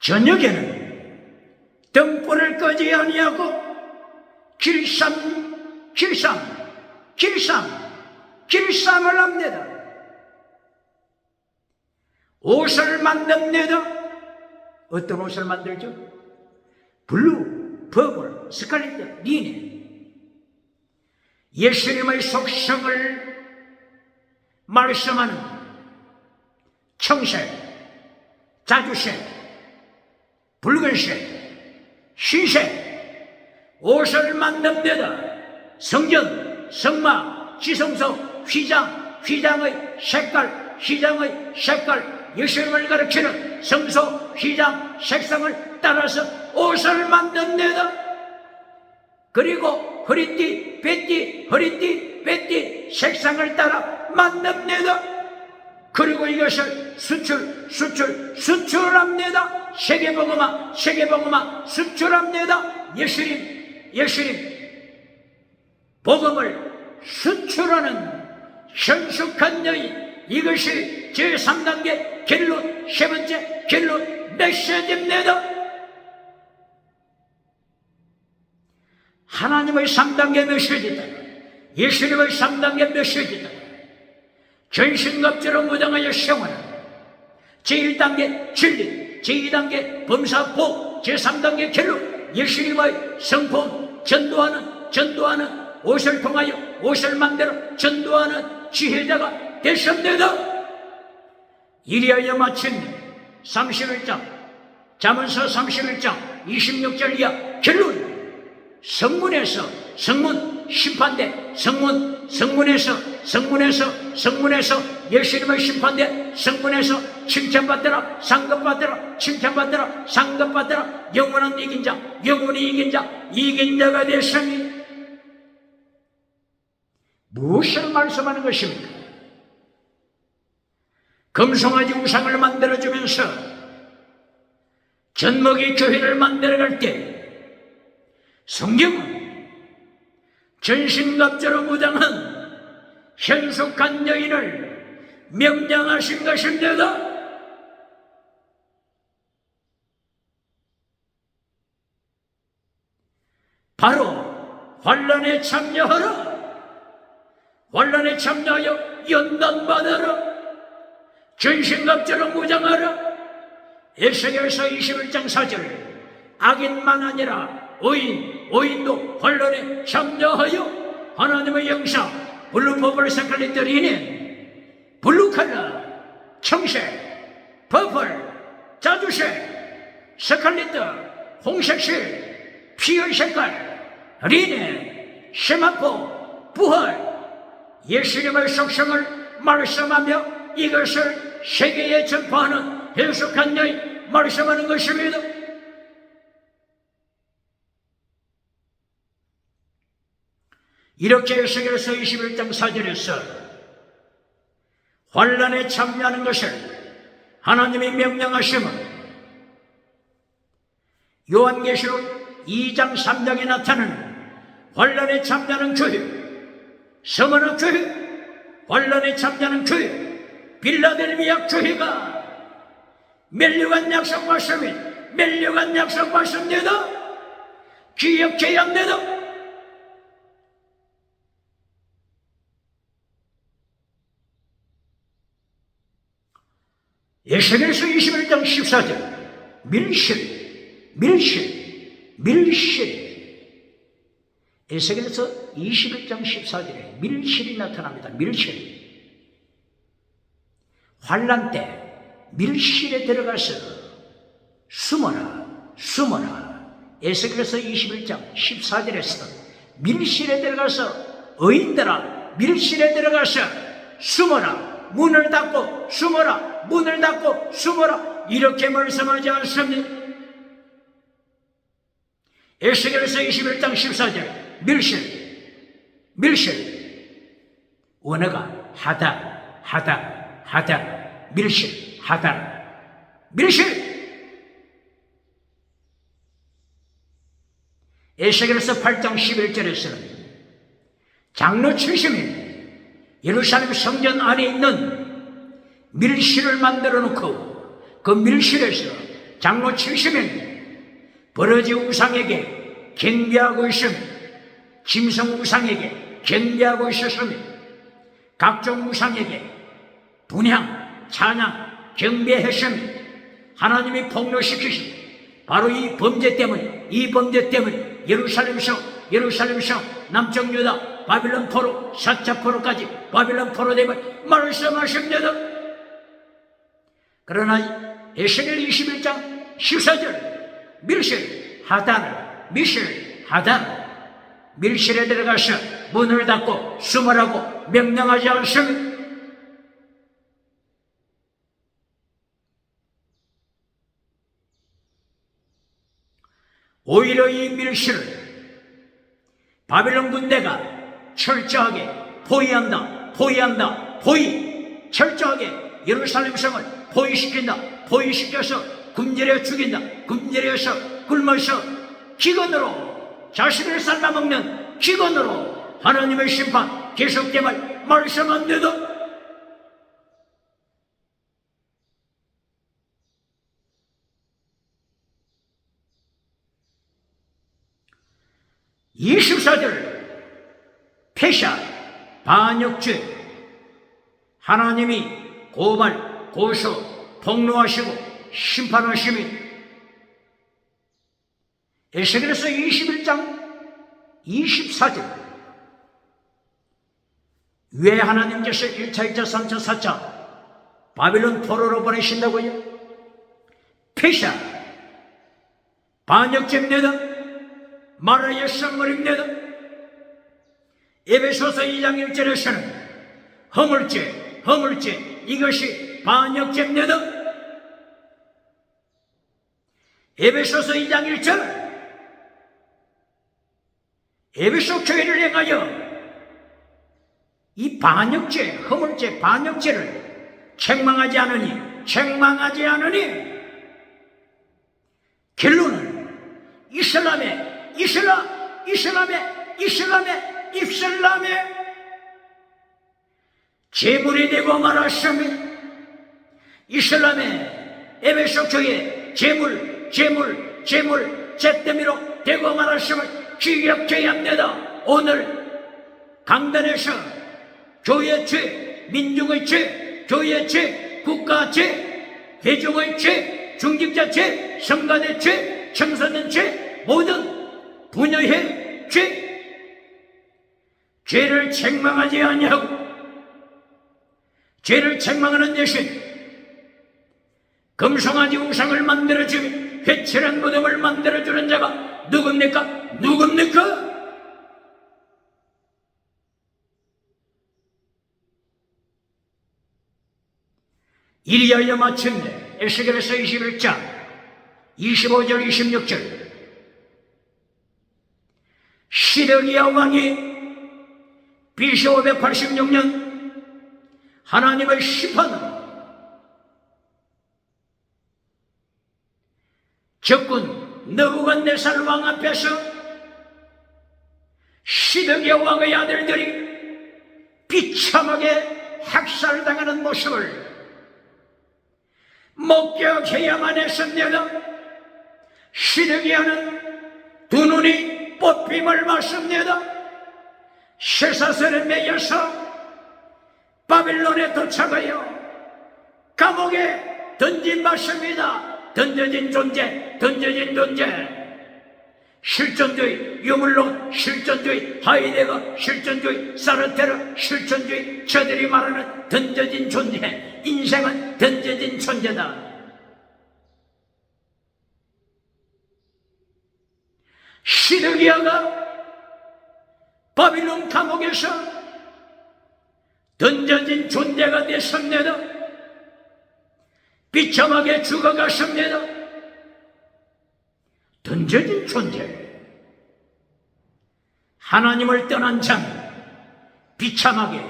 저녁에는 등불을 끄지 아니하고 길쌈을 합니다. 옷을 만듭니다. 어떤 옷을 만들죠? 블루, 퍼플, 스칼렛, 리넨. 예수님의 속성을 말씀하는 청색, 자주색, 붉은색, 흰색 옷을 만듭니다. 성전, 성막, 지성소, 휘장의 색깔, 예수님을 가리키는 성소, 휘장, 색상을 따라서 옷을 만듭니다. 그리고 허리띠, 배띠 색상을 따라 만듭니다. 그리고 이것을 수출합니다. 세계복음화 수출합니다. 예수님 복음을 수출하는 현숙한 여인, 이것이 제3단계 결론, 세 번째 결론 메시지입니다. 하나님의 3단계 메시지다. 예수님의 3단계 메시지다. 전신갑주로 무장하여 생활하는 제1단계 진리, 제2단계 범사복, 제3단계 결론, 예수님의 성품, 전도하는 옷을 통하여 옷을 만들어 전도하는 지혜자가 되셨습니다. 이리하여 마침 31장 잠언서 31장 26절 이하 결론, 성문 심판대, 성문에서 예수님의 심판대, 성문에서 칭찬받더라, 상급받더라, 영원히 이긴 자가 되셨으니 무엇을 말씀하는 것입니까? 금송아지 우상을 만들어주면서 젖먹이 교회를 만들어갈 때 성경은 전신갑주로 무장한 현숙한 여인을 명령하신 것입니다. 바로 환난에 참여하여 연단받아라. 전신갑주로 무장하라. 에스겔서 21장 4절 악인만 아니라 오인도 환란에 참여하여 하나님의 영상 블루퍼플 스칼렛들이니 블루컬러, 청색, 퍼플, 자주색, 스칼렛, 홍색실, 피의 색깔, 리넨, 세마포, 부활, 예수님의 속성을 말씀하며 이것을 세계에 전파하는 해석한 여인 말씀하는 것입니다. 이렇게 에스겔서 21장 4절에서 환란에 참여하는 것을 하나님이 명령하시면 요한계시록 2장 3장에 나타나는 환란에 참여하는 교회, 서머나 교회, 환란에 참여하는 교회, 빌라델비아 교회가 멸류관 약속 말씀이 멸류관 약속 말씀입니다. 기억해야 합니다. 에스겔서 21장 14절 밀실 에스겔서 21장 14절에 밀실이 나타납니다. 밀실 환란 때 밀실에 들어가서 숨어라 에스겔서 21장 14절에서 밀실에 들어가서 의인들아 밀실에 들어가서 숨어라 문을 닫고 숨어라 문을 닫고 숨어라 이렇게 말씀하지 않습니다. 에스겔서 21장 14절 밀실 원어가 하다 밀실 에스겔서 8장 11절에서는 장로 70인 예루살렘 성전 안에 있는 밀실을 만들어 놓고 그 밀실에서 장로 70인 버러지 우상에게 경배하고 있으며 짐승 우상에게 경배하고 있었으며 각종 우상에게 분향, 찬양, 경배했으며 하나님이 폭로시키신 바로 이 범죄 때문에 예루살렘성 남쪽 유다 바빌론 포로 사차포로까지 바빌론 포로 되면 말씀하십니다. 그러나 에스겔 21장 14절 밀실에 들어가서 문을 닫고 숨으라고 명령하지 않습니다. 오히려 이 밀실을 바빌론 군대가 철저하게 철저하게 예루살렘 성을 포위시켜서 굶주려 죽인다. 굶주려서 굶어서 기근으로 자신을 삶아먹는 기근으로 하나님의 심판 계속됨을 말씀합니다. 폐샤, 반역죄 하나님이 고발, 고소, 폭로하시고 심판하심이 에스겔서 21장 24절 왜 하나님께서 1차, 2차, 3차, 4차 바빌론 포로로 보내신다고요? 폐샤, 반역죄입니다. 마라의 선물입니다. 에베소서 2장 1절에서는 허물죄 이것이 반역죄입니다. 에베소서 2장 1절 에베소 교회를 향하여 이 반역죄, 허물죄, 반역죄를 책망하지 않으니 결론은 이슬람의 제물이 되고 말았습니다. 이슬람의 에베소 교회 제물 잿더미로 되고 말았음을 기억해야 합니다. 오늘 강단에서 교회 죄, 민중의 죄, 교회 죄, 국가 죄, 대중의 죄, 중직자 죄, 성간의 죄, 청소년 죄 모든 분야의 죄를 책망하지 아니하고 죄를 책망하는 대신 금송아지 우상을 만들어주며 회칠한 무덤을 만들어주는 자가 누굽니까? 이리하여 마침내 에스겔서 21장 25절 26절 시드기야 왕이 BC 586년 하나님의 심판으로 적군 느부갓네살 왕 앞에서 시드기야 왕의 아들들이 비참하게 학살당하는 모습을 목격해야만 했습니다. 시드기야는 두 눈이 뽑힘을 맞습니다. 쇠사슬에 매여서 바빌론에 도착하여 감옥에 던진받습니다. 던져진 존재 실존주의, 유물론 실존주의, 하이데거 실존주의, 사르테르 실존주의, 저들이 말하는 던져진 존재, 인생은 던져진 존재다. 시드기야가 바빌론 감옥에서 던져진 존재가 됐습니다. 비참하게 죽어갔습니다. 던져진 존재, 하나님을 떠난 자는 비참하게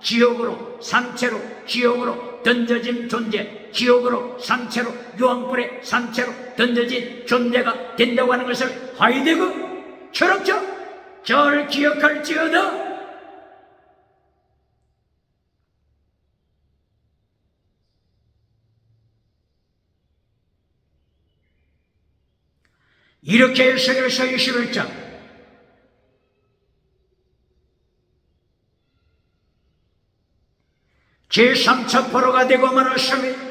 지옥으로 산채로 지옥으로 던져진 존재, 지옥으로 산채로 유황불에 산채로 던져진 존재가 된다고 하는 것을 하이데거 철학자 잘 기억할지어다. 이렇게 에스겔서 21장 제3차 포로가 되고 말았으니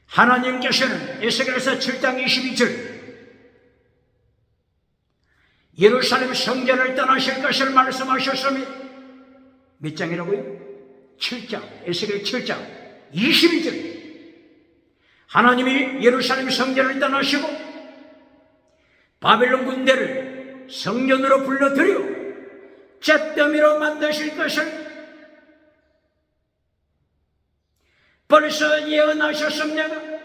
하나님께서는 에스겔서 7장 22절 예루살렘 성전을 떠나실 것을 말씀하셨으니 몇 장이라고요? 7장, 에스겔 7장 22절 하나님이 예루살렘 성전을 떠나시고 바벨론 군대를 성전으로 불러들여 잿더미로 만드실 것을 벌써 예언하셨습니다.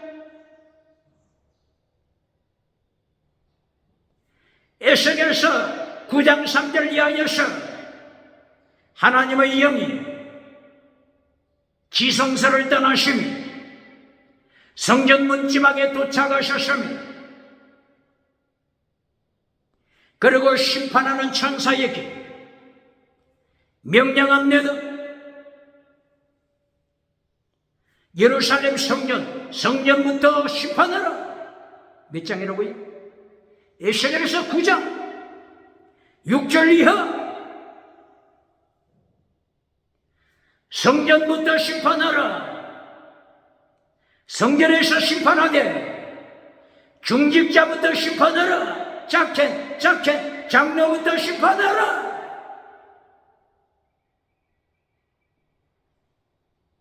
에스겔서 9장 3절 이하에서 하나님의 영이 지성소를 떠나시며 성전 문지방에 도착하셨으며 그리고 심판하는 천사에게 명령합니다. 예루살렘 성전부터 심판하라. 몇 장이라고요? 에스겔서 9장 6절 이하 성전부터 심판하라. 성전에서 심판하되 중직자부터 심판하라. 자켓, 장로부터 심판하라.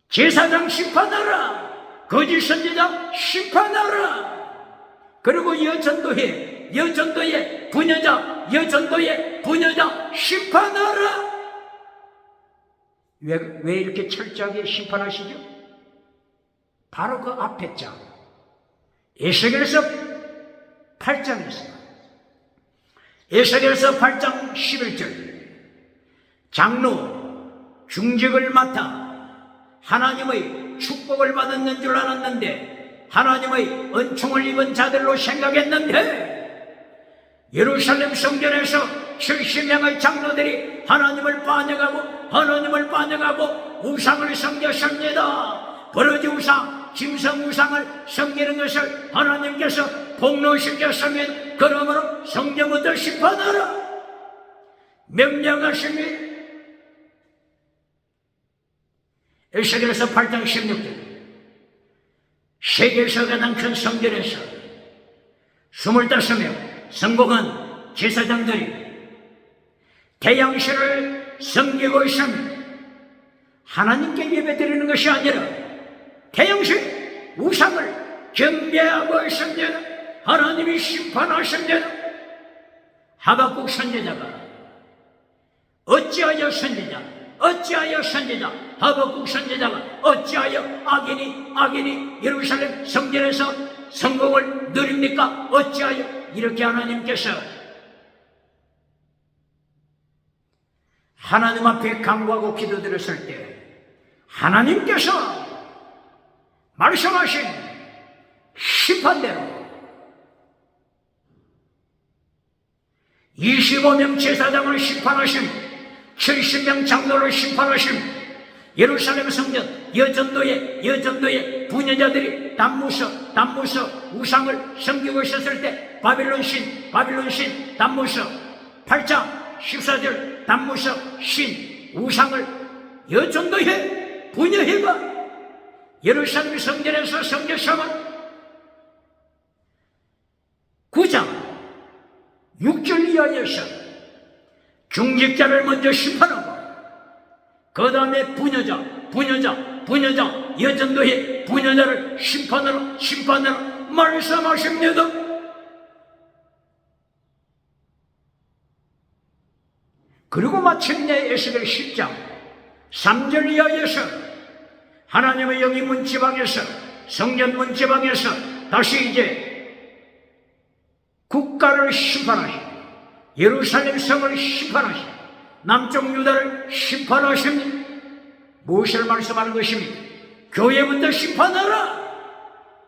제사장 심판하라. 거짓 선지자 심판하라. 그리고 여전도의 부녀자 심판하라. 왜 이렇게 철저하게 심판하시죠? 바로 그 앞에 장 에스겔서 8장에서 에스겔서 8장 11절 장로 중직을 맡아 하나님의 축복을 받았는 줄 알았는데 하나님의 은총을 입은 자들로 생각했는데 예루살렘 성전에서 70명의 장로들이 하나님을 반역하고 우상을 섬겼습니다. 버러지 우상, 짐승 우상을 섬기는 것을 하나님께서 폭로시켰으면 그러므로 성전부터 심판하라 명령하십니다. 에스겔서 8장 16절 세계에서 가장 큰 성전에서 25명 성공한 제사장들이 태양신을 섬기고 있습니다. 하나님께 예배드리는 것이 아니라 태양신 우상을 경배하고 있습니다. 하나님이 심판하십니다. 하박국 선지자가 어찌하여 선지자 하박국 선지자가 어찌하여 악인이 예루살렘 성전에서 성공을 누립니까? 어찌하여 이렇게 하나님께서 하나님 앞에 간구하고 기도드렸을 때 하나님께서 말씀하신 심판대로 25명 제사장을 심판하심, 70명 장로를 심판하심, 예루살렘 성전 여전도의 부녀자들이 단무서 우상을 섬기고 있었을 때 바빌론 신 단무서 8장 14절 단무서 신 우상을 여전도의 부녀회가 예루살렘 성전에서 섬겼으면 9장 6절 이하에서 중직자를 먼저 심판하고 그 다음에 부녀자 여전도의 부녀자를 심판으로 말씀하십니다. 그리고 마침내 에스겔 10장 3절 이하에서 하나님의 영이 문지방에서 성전 문지방에서 다시 이제 국가를 심판하시고 예루살렘 성을 심판하시고 남쪽 유다를 심판하십니다. 무엇을 말씀하는 것입니까? 교회부터 심판하라.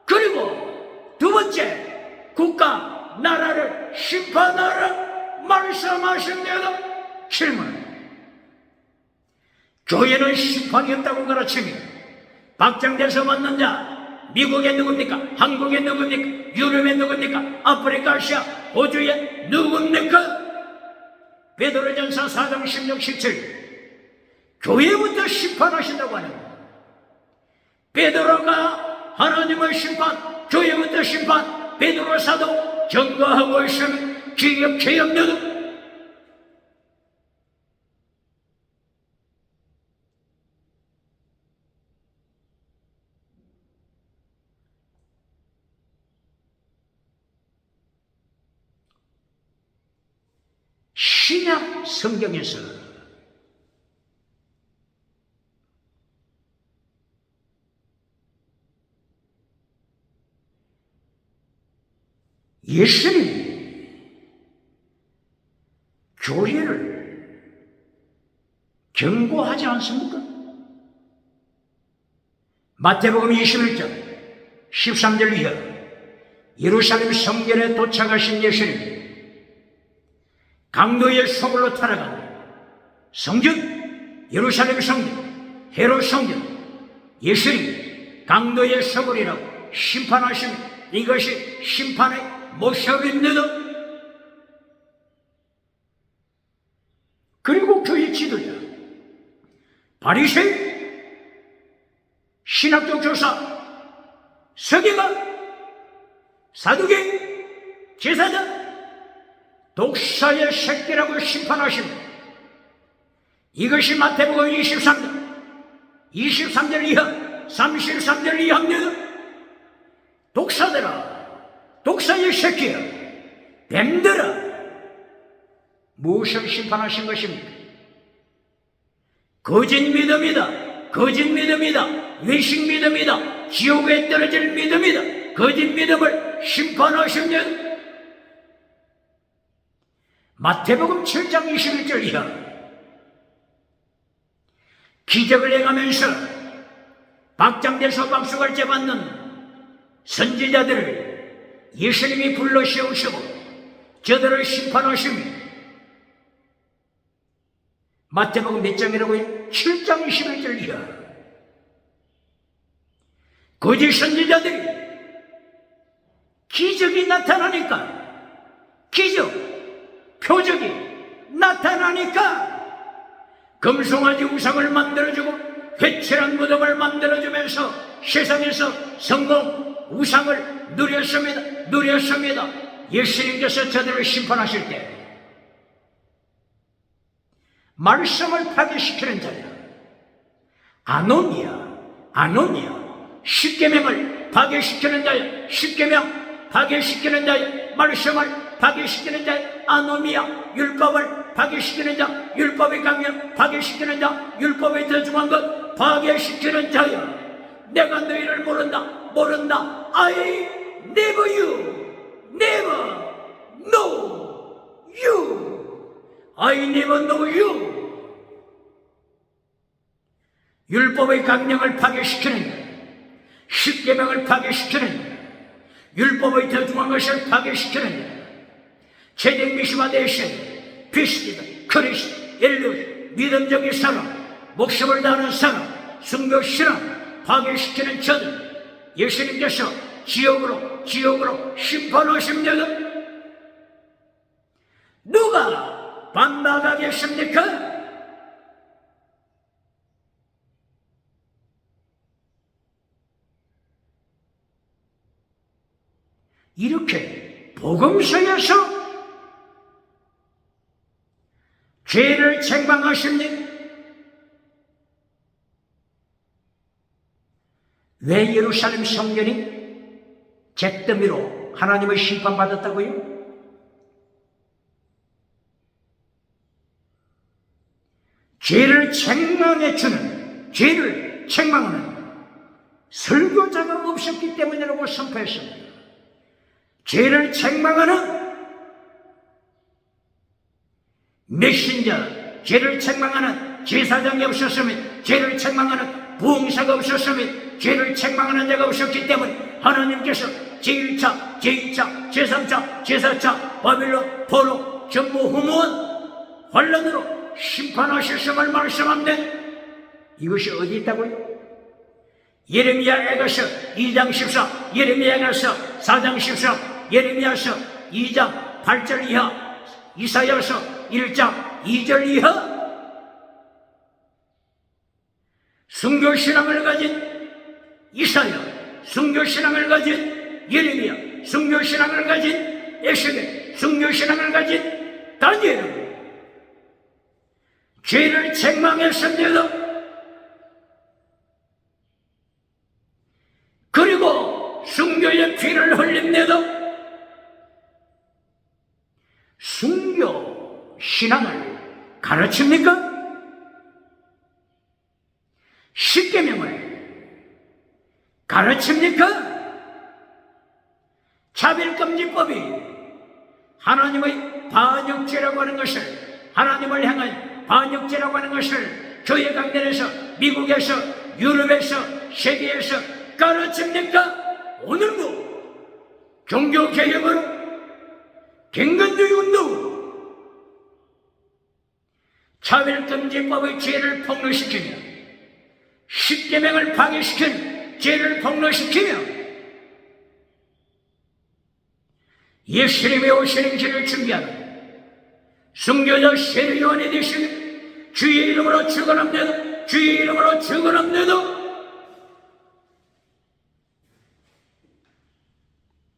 그리고 두 번째 국가 나라를 심판하라 말씀하십니다. 질문: 교회는 심판이 없다고 가르치며 박장대서 받는 자 미국에 누굽니까? 한국에 누굽니까? 유럽에 누굽니까? 아프리카, 아시아, 호주에 누굽니까? 베드로전서 4장 16, 17 교회부터 심판하신다고 하는 거예요. 베드로가 하나님의 심판, 교회부터 심판, 베드로 사도 경고하고 있으면 기억해 없는 신약 성경에서 예수님이 교회를 경고하지 않습니까? 마태복음 21장 13절 이하 예루살렘 성전에 도착하신 예수님 강도의 소굴로 타락한 성전, 예루살렘 성전, 헤롯 성전, 예수님 강도의 소굴이라고 심판하신 이것이 심판의 모습입니다. 그리고 교회 지도자, 바리새인, 신학적 교사, 서기관, 사두개인, 제사장, 독사의 새끼라고 심판하십니다. 이것이 마태복음 23절 이하 33절 이하입니다. 독사들아, 독사의 새끼야, 뱀들아, 무엇을 심판하신 것입니까? 거짓 믿음이다, 외식 믿음이다, 지옥에 떨어질 믿음이다, 거짓 믿음을 심판하십니다. 마태복음 7장 21절 이하 기적을 행하면서 박장대소 박수갈채 받는 선지자들을 예수님이 불러 세우시고 저들을 심판하십니다. 마태복음 몇 장이라고 해요? 7장 21절 이하 거짓 선지자들이 기적이 나타나니까 표적이 나타나니까 금송아지 우상을 만들어주고 회칠한 무덤을 만들어주면서 세상에서 성공, 우상을 누렸습니다. 예수님께서 저들을 심판하실 때 말씀을 파괴시키는 자야, 아노니아, 십계명을 파괴시키는 자야, 십계명 파괴시키는 자야, 말씀을 파괴시키는 자야, 아노미야, 율법을 파괴시키는 자, 율법의 강령 파괴시키는 자, 율법에 대중한 것 파괴시키는 자야. 내가 너희를 모른다. I never know you. I never know you. 율법의 강령을 파괴시키는 자, 십계명을 파괴시키는 자, 율법의 대중한 것을 파괴시키는 자, 제정 미시와 대신 비스티드, 크리스트, 엘루스, 믿음적인 사람, 목숨을 다하는 사람, 순교 신앙 파괴시키는 자들 예수님께서 지옥으로 심판하십니다. 누가 반박하겠습니까? 이렇게 복음서에서 죄를 책망하십니다. 왜 예루살렘 성전이 잿더미로 하나님을 심판받았다고요? 죄를 책망하는 설교자가 없었기 때문이라고 선포했습니다. 죄를 책망하는 메신저, 죄를 책망하는 제사장이 없었으면, 죄를 책망하는 부흥사가 없었으면, 죄를 책망하는 자가 없었기 때문에 하나님께서 제1차, 제2차, 제3차, 제4차 바빌론, 포로, 전부 후무원 환란으로 심판하셨음을 말씀합니다. 이것이 어디 있다고요? 예레미야에서 2장 14, 예레미야에서 4장 14, 예레미야서 2장 8절 이하, 이사야서 1장 2절 이하. 순교신앙을 가진 이사야, 순교신앙을 가진 예레미야, 순교신앙을 가진 에스겔, 순교신앙을 가진 다니엘은 죄를 책망했습니다. 그리고 순교의 피를 흘립니다. 순교 신앙을 가르칩니까? 십계명을 가르칩니까? 차별금지법이 하나님의 반역죄라고 하는 것을, 하나님을 향한 반역죄라고 하는 것을 교회 강단에서, 미국에서, 유럽에서, 세계에서 가르칩니까? 오늘도 종교개혁으로 경건주의 운동, 차별금지법의 죄를 폭로시키며 십계명을 파괴시킨 죄를 폭로시키며 예수님의 오시는 길을 준비하는 순교자 세례요한이 되시는 주의 이름으로 축원합니다. 주의 이름으로 축원합니다.